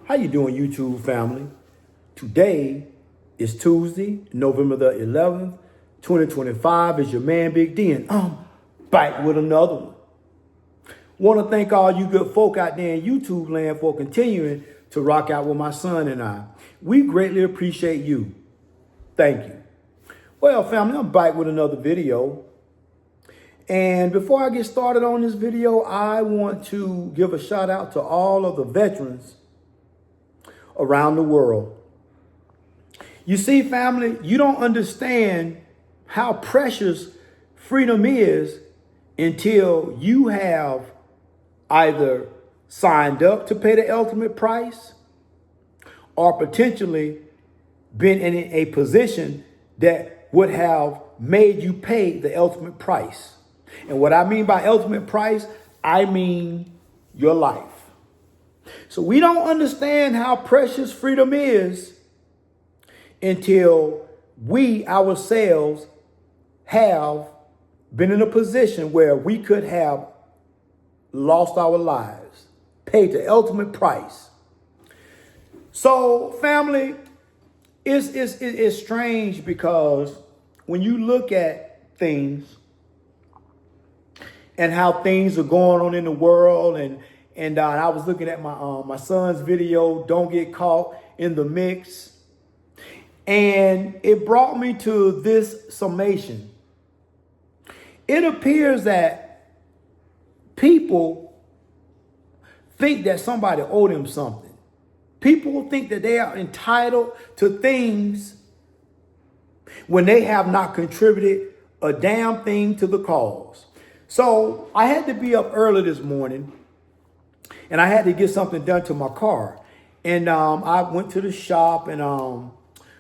How you doing, YouTube family? Today is Tuesday, November the 11th, 2025. It's your man, Big D, and I'm back with another one. Want to thank all you good folk out there in YouTube land for continuing to rock out with my son and I. We greatly appreciate you. Thank you. Well, family, I'm back with another video. And before I get started on this video, I want to give a shout out to all of the veterans around the world. You see, family, you don't understand how precious freedom is until you have either signed up to pay the ultimate price or potentially been in a position that would have made you pay the ultimate price. And what I mean by ultimate price, I mean your life. So we don't understand how precious freedom is until we ourselves have been in a position where we could have lost our lives, paid the ultimate price. So family, it's strange because when you look at things and how things are going on in the world, and I was looking at my son's video, Don't Get Caught in the Mix. And it brought me to this summation. It appears that people think that somebody owed them something. People think that they are entitled to things when they have not contributed a damn thing to the cause. So I had to be up early this morning, and I had to get something done to my car. And I went to the shop, and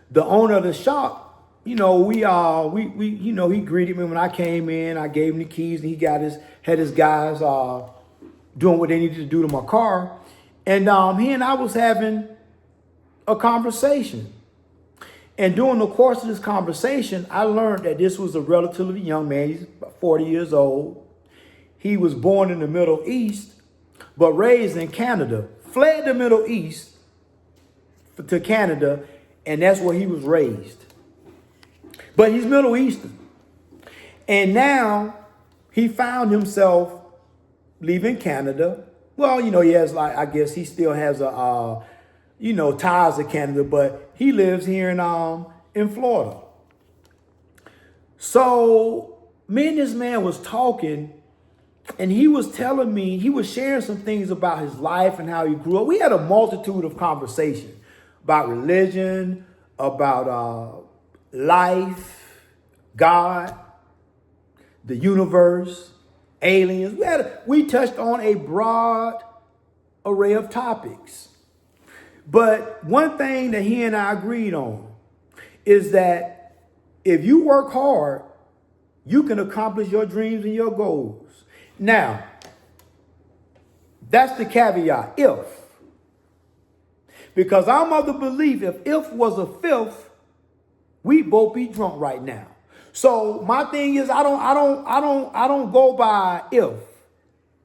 the owner of the shop, he greeted me when I came in. I gave him the keys, and he had his guys doing what they needed to do to my car. And he and I was having a conversation. And during the course of this conversation, I learned that this was a relatively young man. He's about 40 years old. He was born in the Middle East, but raised in Canada, fled the Middle East to Canada, and that's where he was raised. But he's Middle Eastern. And now he found himself leaving Canada. Well, he has I guess he still has ties to Canada, but he lives here in Florida. So me and this man was talking, and he was telling me, he was sharing some things about his life and how he grew up. We had a multitude of conversation about religion, about life, God, the universe, aliens. We touched on a broad array of topics. But one thing that he and I agreed on is that if you work hard, you can accomplish your dreams and your goals. Now, that's the caveat, if. Because I'm of the belief if was a fifth, we'd both be drunk right now. So my thing is I don't go by if.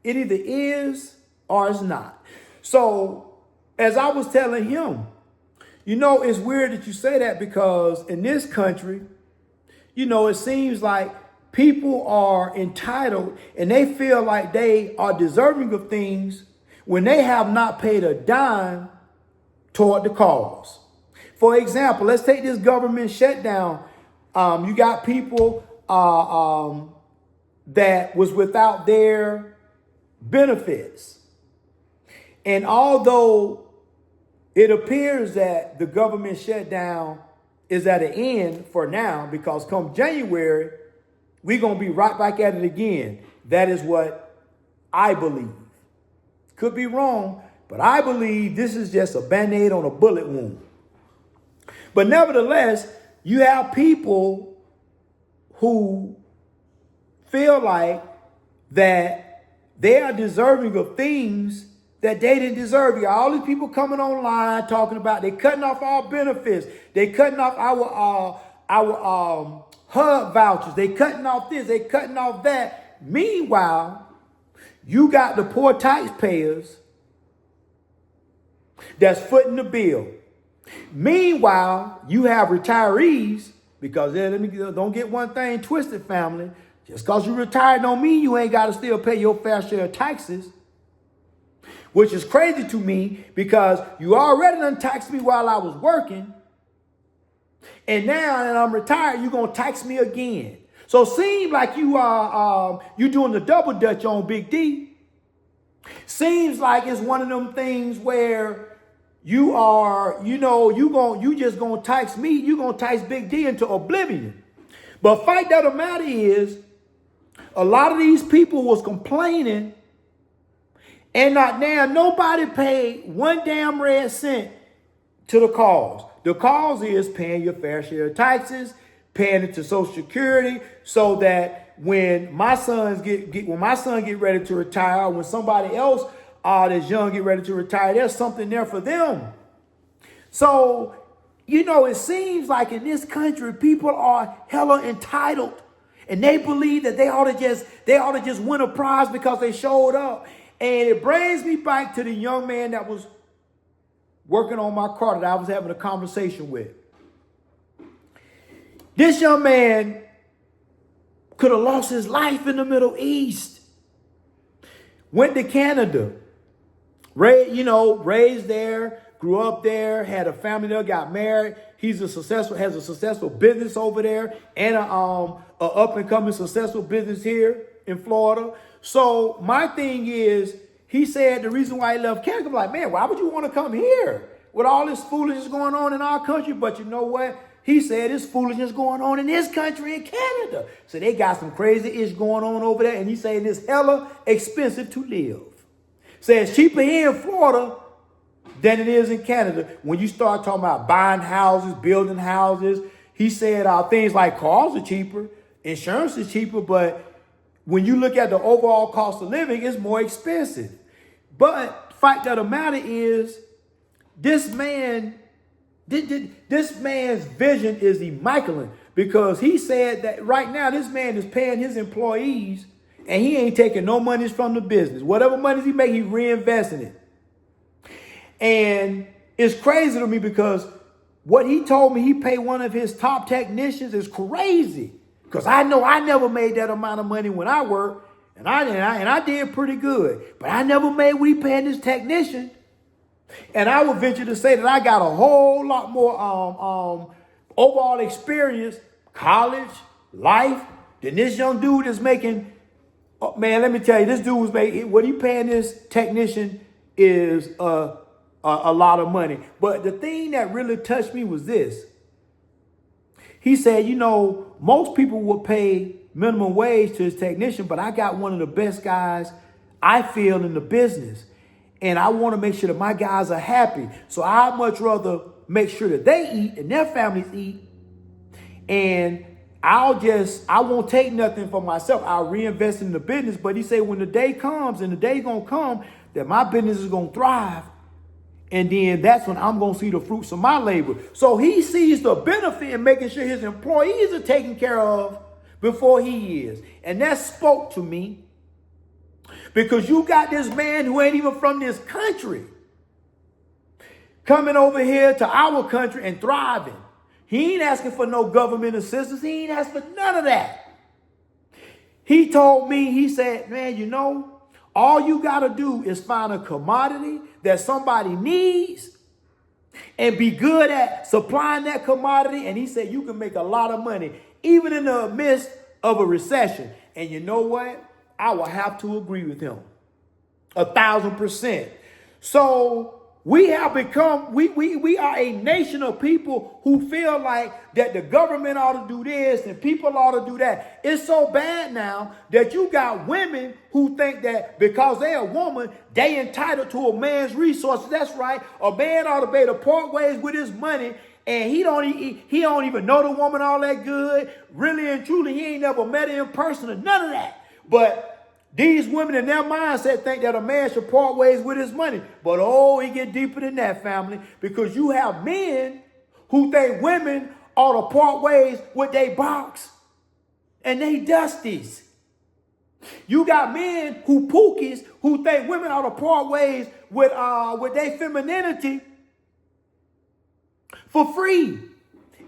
It either is or it's not. So as I was telling him, it's weird that you say that, because in this country, it seems like people are entitled and they feel like they are deserving of things when they have not paid a dime toward the cause. For example, let's take this government shutdown. You got people that was without their benefits. And although it appears that the government shutdown is at an end for now, because come January, we're going to be right back at it again. That is what I believe. Could be wrong, but I believe this is just a Band-Aid on a bullet wound. But nevertheless, you have people who feel like that they are deserving of things that they didn't deserve. You got all these people coming online talking about they cutting off our benefits. They cutting off our HUD vouchers. They cutting off this. They cutting off that. Meanwhile, you got the poor taxpayers that's footing the bill. Meanwhile, you have retirees, because don't get one thing twisted, family. Just because you retired don't mean you ain't got to still pay your fair share of taxes, which is crazy to me because you already done taxed me while I was working. And now that I'm retired, you're going to tax me again. So it seems like you are you doing the double dutch on Big D. Seems like it's one of them things where you are, you just going to tax me. You're going to tax Big D into oblivion. But fact of the matter is, a lot of these people was complaining, and nobody paid one damn red cent to the cause. The cause is paying your fair share of taxes, paying it to Social Security, so that when my sons when my son get ready to retire, when somebody else that's young get ready to retire, there's something there for them. So, it seems like in this country, people are hella entitled. And they believe that they ought to just win a prize because they showed up. And it brings me back to the young man that was working on my car that I was having a conversation with. This young man could have lost his life in the Middle East. Went to Canada. Raised there, grew up there, had a family there, got married. Has a successful business over there, and a up and coming successful business here in Florida. So my thing is, he said the reason why he left Canada, I'm like, man, why would you want to come here with all this foolishness going on in our country? But you know what? He said there's foolishness going on in this country in Canada. So they got some crazy ish going on over there, and he's saying it's hella expensive to live. Says cheaper here in Florida than it is in Canada. When you start talking about buying houses, building houses, he said things like cars are cheaper, insurance is cheaper, but when you look at the overall cost of living, it's more expensive. But fact of the matter is, this man's vision is immaculate, because he said that right now this man is paying his employees and he ain't taking no monies from the business. Whatever monies he make, he reinvesting it. And it's crazy to me because what he told me he paid one of his top technicians is crazy. Because I know I never made that amount of money when I worked, and I did pretty good. But I never made what he paying this technician. And I would venture to say that I got a whole lot more overall experience, college, life, than this young dude is making. Oh, man, let me tell you, this dude was making, what he paying this technician is a lot of money. But the thing that really touched me was this. He said, most people would pay minimum wage to his technician, but I got one of the best guys I feel in the business. And I want to make sure that my guys are happy. So I'd much rather make sure that they eat and their families eat. And I won't take nothing for myself. I'll reinvest in the business. But he said when the day comes, and the day going to come, that my business is going to thrive. And then that's when I'm going to see the fruits of my labor. So he sees the benefit in making sure his employees are taken care of before he is. And that spoke to me, because you got this man who ain't even from this country coming over here to our country and thriving. He ain't asking for no government assistance. He ain't asking for none of that. He told me, he said, man, all you got to do is find a commodity that somebody needs and be good at supplying that commodity. And he said, you can make a lot of money, even in the midst of a recession. And you know what? I will have to agree with him 1,000%. So we have become, we are a nation of people who feel like that the government ought to do this and people ought to do that. It's so bad now that you got women who think that because they're a woman, they entitled to a man's resources. That's right. A man ought to be able to part ways with his money, and he don't even know the woman all that good. Really and truly, he ain't never met her in person or none of that. But these women in their mindset think that a man should part ways with his money. But it get deeper than that, family, because you have men who think women ought to part ways with their box and they dusties. You got men who pookies who think women ought to part ways with their femininity for free.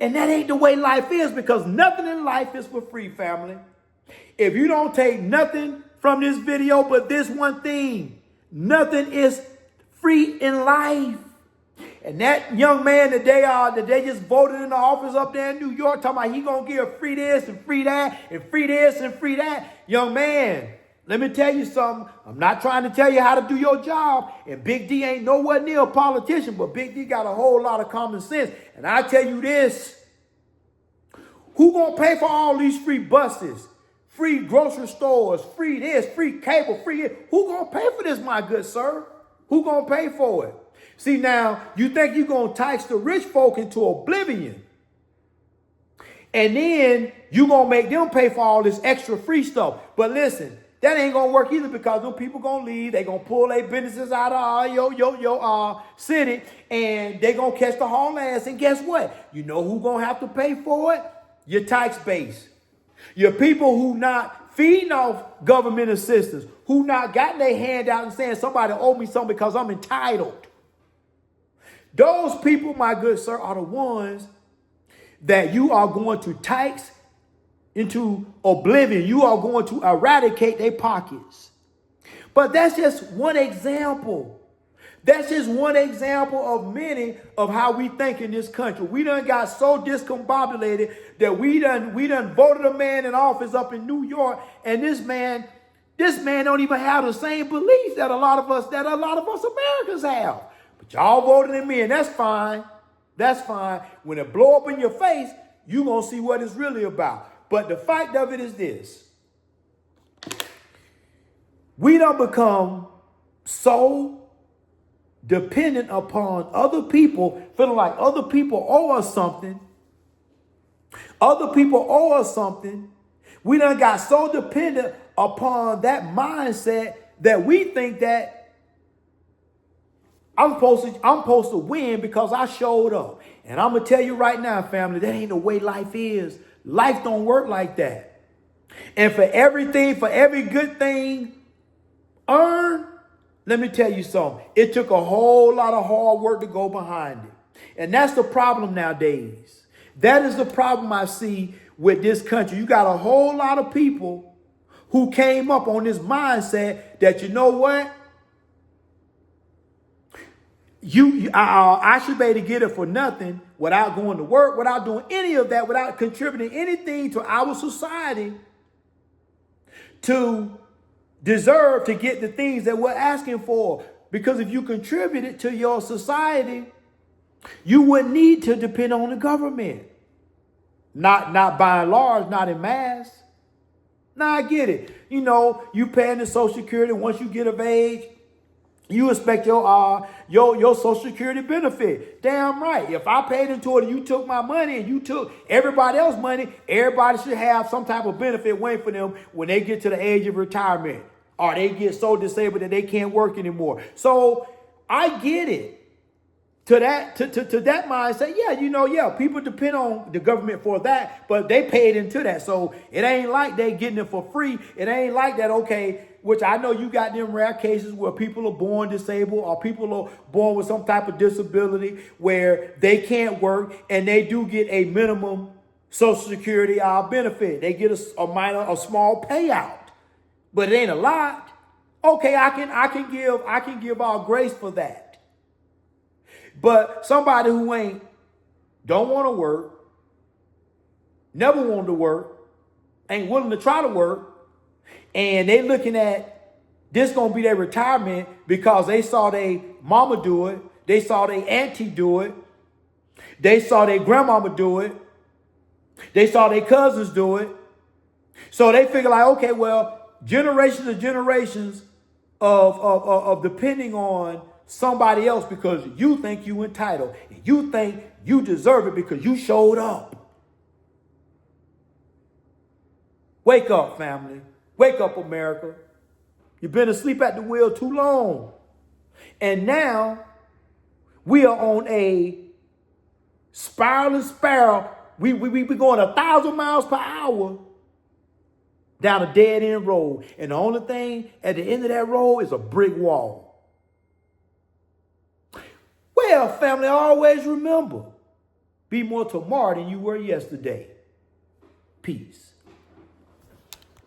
And that ain't the way life is, because nothing in life is for free, family. If you don't take nothing from this video but this one thing, nothing is free in life. And that young man that they just voted in the office up there in New York, talking about he gonna give free this and free that and free this and free that. Young man, let me tell you something. I'm not trying to tell you how to do your job. And Big D ain't nowhere near a politician, but Big D got a whole lot of common sense. And I tell you this, who gonna pay for all these free buses, free grocery stores, free this, free cable, free it? Who gonna pay for this, my good sir? Who gonna pay for it? See, now, you think you're going to tax the rich folk into oblivion. And then you're going to make them pay for all this extra free stuff. But listen, that ain't going to work either, because them people going to leave. They going to pull their businesses out of your city, and they going to catch the haul ass. And guess what? You know who going to have to pay for it? Your tax base. Your people who not feeding off government assistance, who not got their hand out and saying somebody owe me something because I'm entitled. Those people, my good sir, are the ones that you are going to tax into oblivion. You are going to eradicate their pockets. But that's just one example. That's just one example of many of how we think in this country. We done got so discombobulated that we done voted a man in office up in New York, and this man don't even have the same beliefs that a lot of us Americans have. But y'all voted him in. That's fine. That's fine. When it blow up in your face, you're going to see what it's really about. But the fact of it is this. We don't become so dependent upon other people, feeling like other people owe us something. Other people owe us something. We done got so dependent upon that mindset that we think that I'm supposed to win because I showed up. And I'm going to tell you right now, family, that ain't the way life is. Life don't work like that. And for every good thing earned, let me tell you something. It took a whole lot of hard work to go behind it. And that's the problem nowadays. That is the problem I see with this country. You got a whole lot of people who came up on this mindset that, you know what? I should be able to get it for nothing without going to work, without doing any of that, without contributing anything to our society to deserve to get the things that we're asking for. Because if you contributed to your society, you wouldn't need to depend on the government. Not by and large, not in mass. Now I get it. You know, you paying the Social Security once you get of age. You expect your Social Security benefit. Damn right. If I paid into it and you took my money and you took everybody else's money, everybody should have some type of benefit waiting for them when they get to the age of retirement, or they get so disabled that they can't work anymore. So I get it. To that mindset, people depend on the government for that, but they paid into that. So it ain't like they getting it for free. It ain't like that, okay, which I know you got them rare cases where people are born disabled or people are born with some type of disability where they can't work and they do get a minimum Social Security benefit. They get a small payout, but it ain't a lot. Okay, I can give all grace for that. But somebody who don't want to work, never wanted to work, ain't willing to try to work, and they looking at this gonna be their retirement because they saw their mama do it, they saw their auntie do it, they saw their grandmama do it, they saw their cousins do it. So they figure like, okay, well, generations and generations of depending on somebody else because you think you entitled and you think you deserve it because you showed up. Wake up, family. Wake up, America. You've been asleep at the wheel too long. And now we are on a spiral. We going 1,000 miles per hour down a dead end road. And the only thing at the end of that road is a brick wall. Well, family, always remember, be more tomorrow than you were yesterday. Peace.